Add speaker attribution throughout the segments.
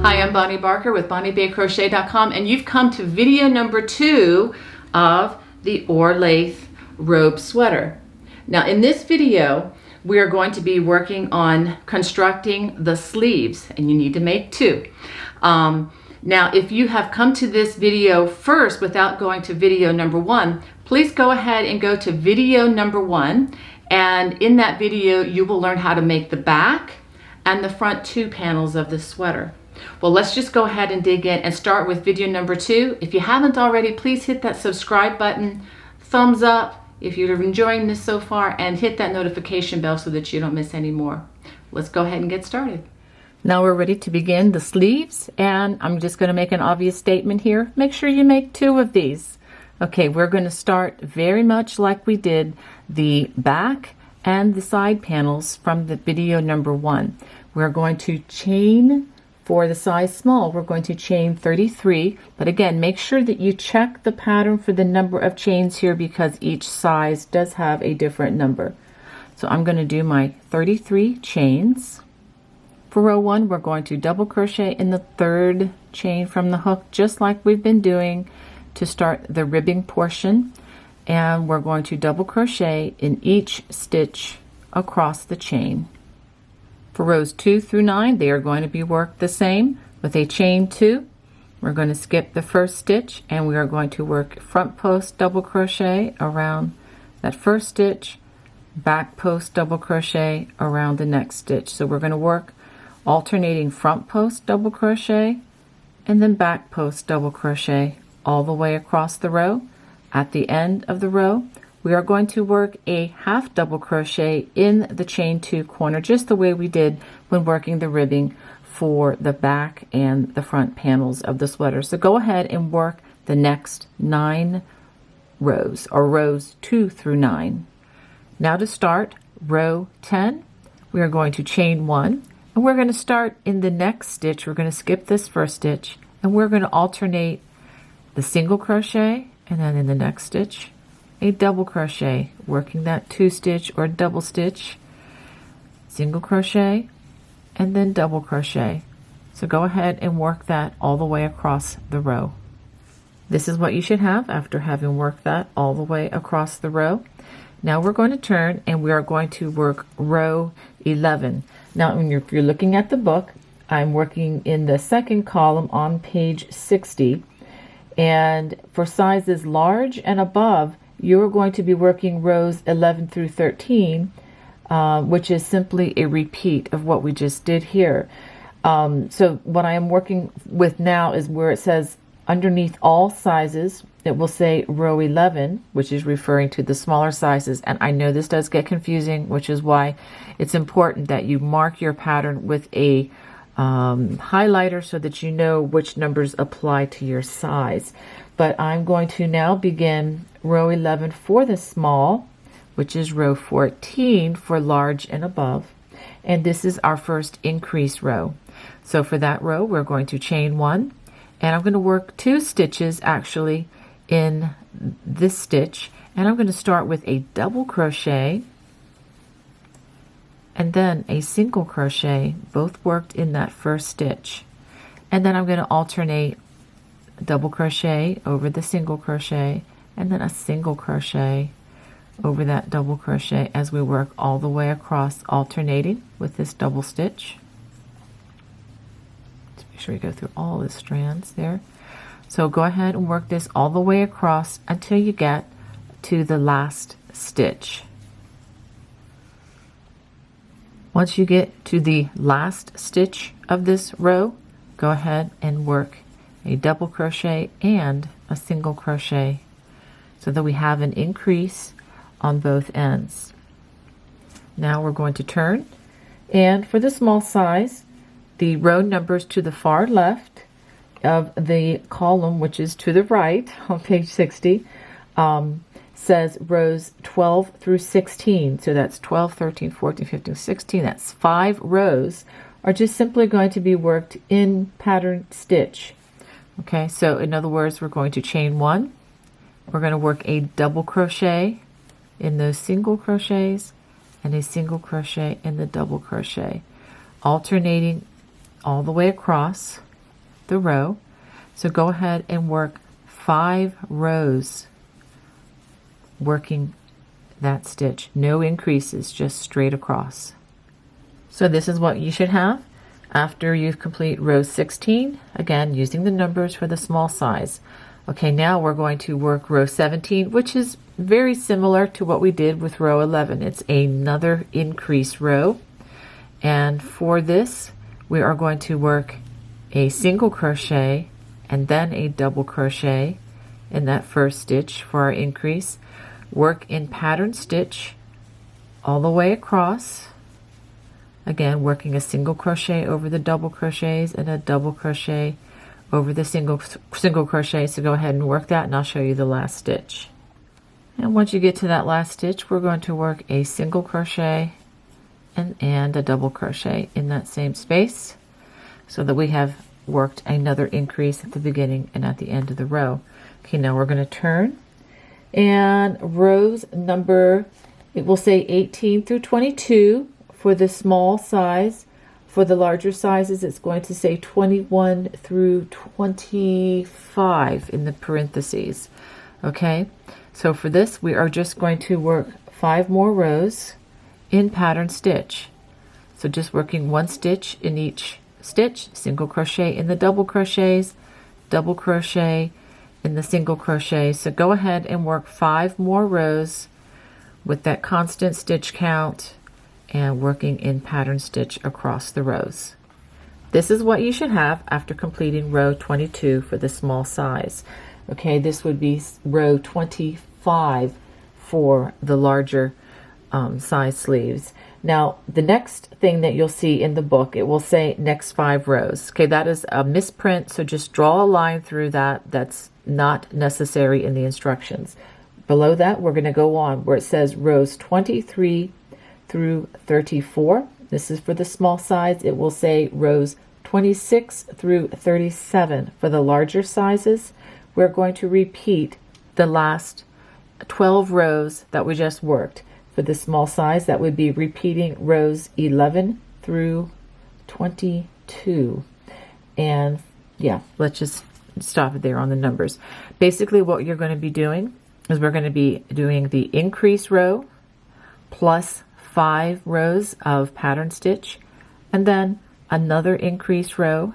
Speaker 1: Hi, I'm Bonnie Barker with BonnieBayCrochet.com, and you've come to video number 2 of the Orlaith Robe Sweater. Now in this video, we are going to be working on constructing the sleeves, and you need to make 2. Now if you have come to this video first without going to video number 1, please go ahead and go to video number 1, and in that video you will learn how to make the back and the front 2 panels of the sweater. Well, let's just go ahead and dig in and start with video number 2. If you haven't already, please hit that subscribe button, thumbs up if you're enjoying this so far, and hit that notification bell so that you don't miss any more. Let's go ahead and get started. Now we're ready to begin the sleeves, and I'm just going to make an obvious statement here. Make sure you make 2 of these. Okay, we're going to start very much like we did the back and the side panels from the video number 1. We're going to chain. For the size small, we're going to chain 33, but again, make sure that you check the pattern for the number of chains here because each size does have a different number. So I'm going to do my 33 chains. For row 1, we're going to double crochet in the 3rd chain from the hook, just like we've been doing to start the ribbing portion, and we're going to double crochet in each stitch across the chain. For rows 2 through 9, they are going to be worked the same with a chain 2. We're going to skip the first stitch and we are going to work front post double crochet around that first stitch, back post double crochet around the next stitch. So we're going to work alternating front post double crochet and then back post double crochet all the way across the row. At the end of the row, we are going to work a half double crochet in the chain 2 corner, just the way we did when working the ribbing for the back and the front panels of the sweater. So go ahead and work the next 9 rows, or rows 2 through 9. Now to start row 10, we are going to chain 1, and we're going to start in the next stitch. We're going to skip this first stitch, and we're going to alternate the single crochet, and then in the next stitch, a double crochet, working that 2 stitch or double stitch, single crochet, and then double crochet. So go ahead and work that all the way across the row. This is what you should have after having worked that all the way across the row. Now we're going to turn and we are going to work row 11. Now if you're looking at the book, I'm working in the 2nd column on page 60, and for sizes large and above, you're going to be working rows 11 through 13, which is simply a repeat of what we just did here. So what I am working with now is where it says underneath all sizes, it will say row 11, which is referring to the smaller sizes. And I know this does get confusing, which is why it's important that you mark your pattern with a highlighter so that you know which numbers apply to your size. But I'm going to now begin row 11 for the small, which is row 14 for large and above. And this is our first increase row. So for that row, we're going to chain 1, and I'm going to work 2 stitches actually in this stitch. And I'm going to start with a double crochet and then a single crochet, both worked in that first stitch. And then I'm going to alternate double crochet over the single crochet and then a single crochet over that double crochet as we work all the way across, alternating with this double stitch. Let's make sure we go through all the strands there. So go ahead and work this all the way across until you get to the last stitch. Once you get to the last stitch of this row, go ahead and work a double crochet and a single crochet so that we have an increase on both ends. Now we're going to turn, and for the small size, the row numbers to the far left of the column, which is to the right on page 60, says rows 12 through 16. So that's 12, 13, 14, 15, 16. That's 5 rows are just simply going to be worked in pattern stitch. Okay, so in other words, we're going to chain 1. We're going to work a double crochet in those single crochets and a single crochet in the double crochet, alternating all the way across the row. So go ahead and work 5 rows working that stitch. No increases, just straight across. So this is what you should have after you've complete row 16, again using the numbers for the small size. Okay, now we're going to work row 17, which is very similar to what we did with row 11. It's another increase row, and for this we are going to work a single crochet and then a double crochet in that first stitch for our increase. Work in pattern stitch all the way across, again working a single crochet over the double crochets and a double crochet over the single crochet. So go ahead and work that, and I'll show you the last stitch. And once you get to that last stitch, we're going to work a single crochet and a double crochet in that same space, so that we have worked another increase at the beginning and at the end of the row. Okay, now we're going to turn, and rows number, it will say 18 through 22 for the small size. For the larger sizes, it's going to say 21 through 25 in the parentheses. Okay, so for this, we are just going to work 5 more rows in pattern stitch. So just working 1 stitch in each stitch, single crochet in the double crochets, double crochet in the single crochet. So go ahead and work 5 more rows with that constant stitch count and working in pattern stitch across the rows. This is what you should have after completing row 22 for the small size. Okay, this would be row 25 for the larger size sleeves. Now, the next thing that you'll see in the book, it will say next 5 rows. Okay, that is a misprint, so just draw a line through that. That's not necessary in the instructions. Below that, we're going to go on where it says rows 23 through 34. This is for the small size. It will say rows 26 through 37. For the larger sizes, we're going to repeat the last 12 rows that we just worked. For the small size, that would be repeating rows 11 through 22. And yeah, let's just stop it there on the numbers. Basically, what you're going to be doing is we're going to be doing the increase row plus 5 rows of pattern stitch, and then another increase row,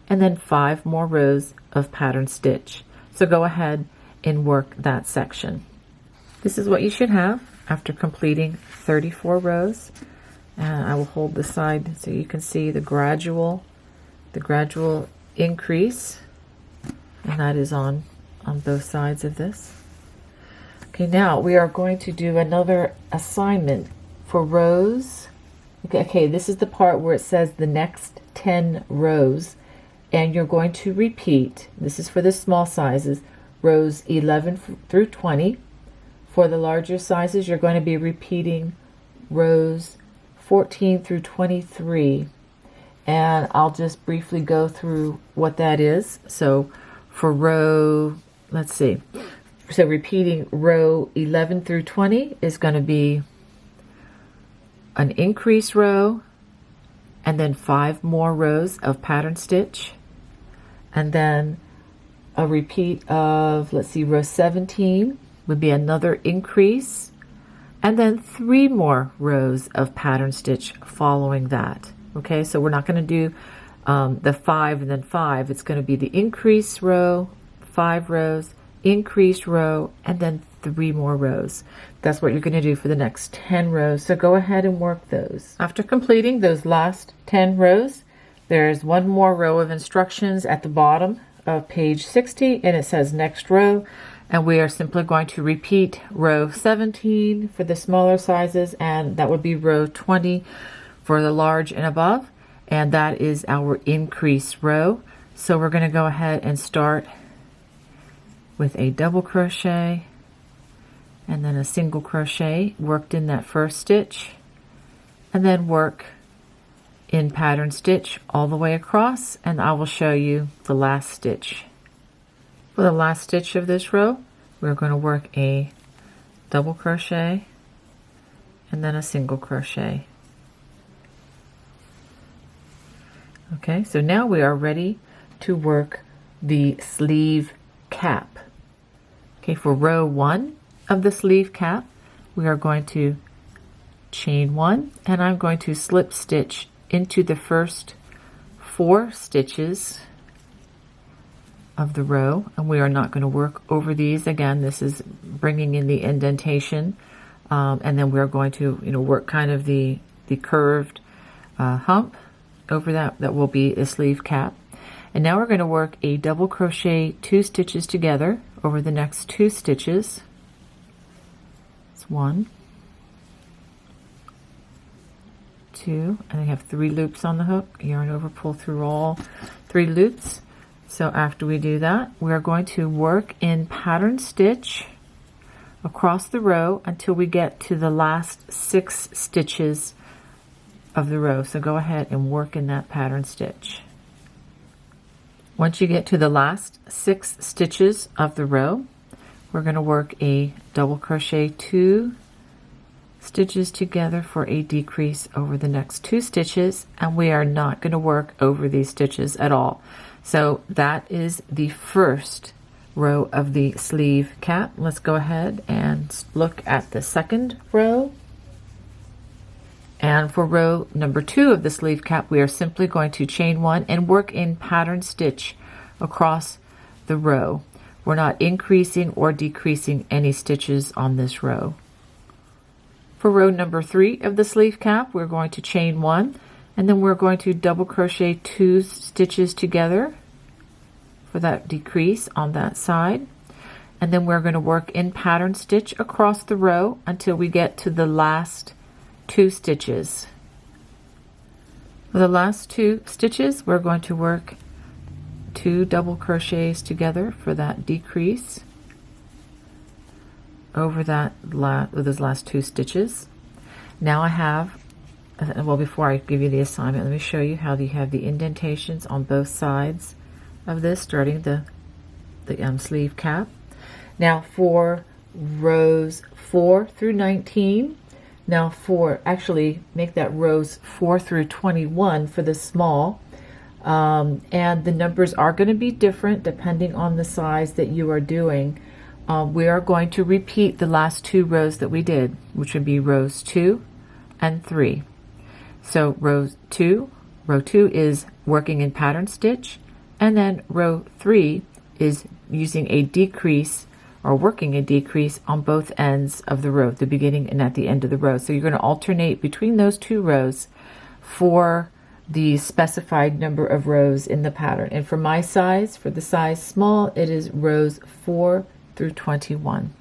Speaker 1: and then 5 more rows of pattern stitch. So go ahead and work that section. This is what you should have after completing 34 rows. And I will hold the side so you can see the gradual increase, and that is on both sides of this. Okay, now we are going to do another assignment for rows. Okay, this is the part where it says the next 10 rows, and you're going to repeat, this is for the small sizes, rows 11 through 20. For the larger sizes, you're going to be repeating rows 14 through 23. And I'll just briefly go through what that is. So for row, let's see. So repeating row 11 through 20 is going to be an increase row, and then 5 more rows of pattern stitch, and then a repeat of, let's see, row 17 would be another increase, and then 3 more rows of pattern stitch following that. Okay, so we're not going to do the 5 and then 5. It's going to be the increase row, 5 rows, increase row, and then 3 more rows. That's what you're going to do for the next 10 rows. So go ahead and work those. After completing those last 10 rows, there's 1 more row of instructions at the bottom of page 60, and it says next row, and we are simply going to repeat row 17 for the smaller sizes, and that would be row 20 for the large and above, and that is our increase row. So we're going to go ahead and start with a double crochet and then a single crochet worked in that first stitch, and then work in pattern stitch all the way across, and I will show you the last stitch. For the last stitch of this row, we're going to work a double crochet and then a single crochet. Okay, so now we are ready to work the sleeve cap. Okay, for row 1 of the sleeve cap, we are going to chain 1, and I'm going to slip stitch into the first 4 stitches of the row, and we are not going to work over these. Again, this is bringing in the indentation, and then we're going to work kind of the curved hump over that will be a sleeve cap. And now we're going to work a double crochet 2 stitches together over the next 2 stitches. It's 1, 2, and I have 3 loops on the hook. Yarn over, pull through all 3 loops. So after we do that, we're going to work in pattern stitch across the row until we get to the last 6 stitches of the row. So go ahead and work in that pattern stitch. Once you get to the last 6 stitches of the row, we're going to work a double crochet 2 stitches together for a decrease over the next 2 stitches, and we are not going to work over these stitches at all. So that is the first row of the sleeve cap. Let's go ahead and look at the second row. And for row number 2 of the sleeve cap, we are simply going to chain 1 and work in pattern stitch across the row. We're not increasing or decreasing any stitches on this row. For row number 3 of the sleeve cap, we're going to chain 1, and then we're going to double crochet 2 stitches together for that decrease on that side. And then we're going to work in pattern stitch across the row until we get to the last 2 stitches. For the last 2 stitches, we're going to work 2 double crochets together for that decrease over those last 2 stitches. Now I have, well, before I give you the assignment, let me show you how you have the indentations on both sides of this, starting the sleeve cap. Now for rows 4 through 19, now actually make that rows 4 through 21 for the small, and the numbers are going to be different depending on the size that you are doing. We are going to repeat the last 2 rows that we did, which would be rows 2 and 3. So row 2 is working in pattern stitch, and then row 3 is using a decrease or working a decrease on both ends of the row, the beginning and at the end of the row. So you're going to alternate between those 2 rows for the specified number of rows in the pattern. And for my size, for the size small, it is rows 4 through 21.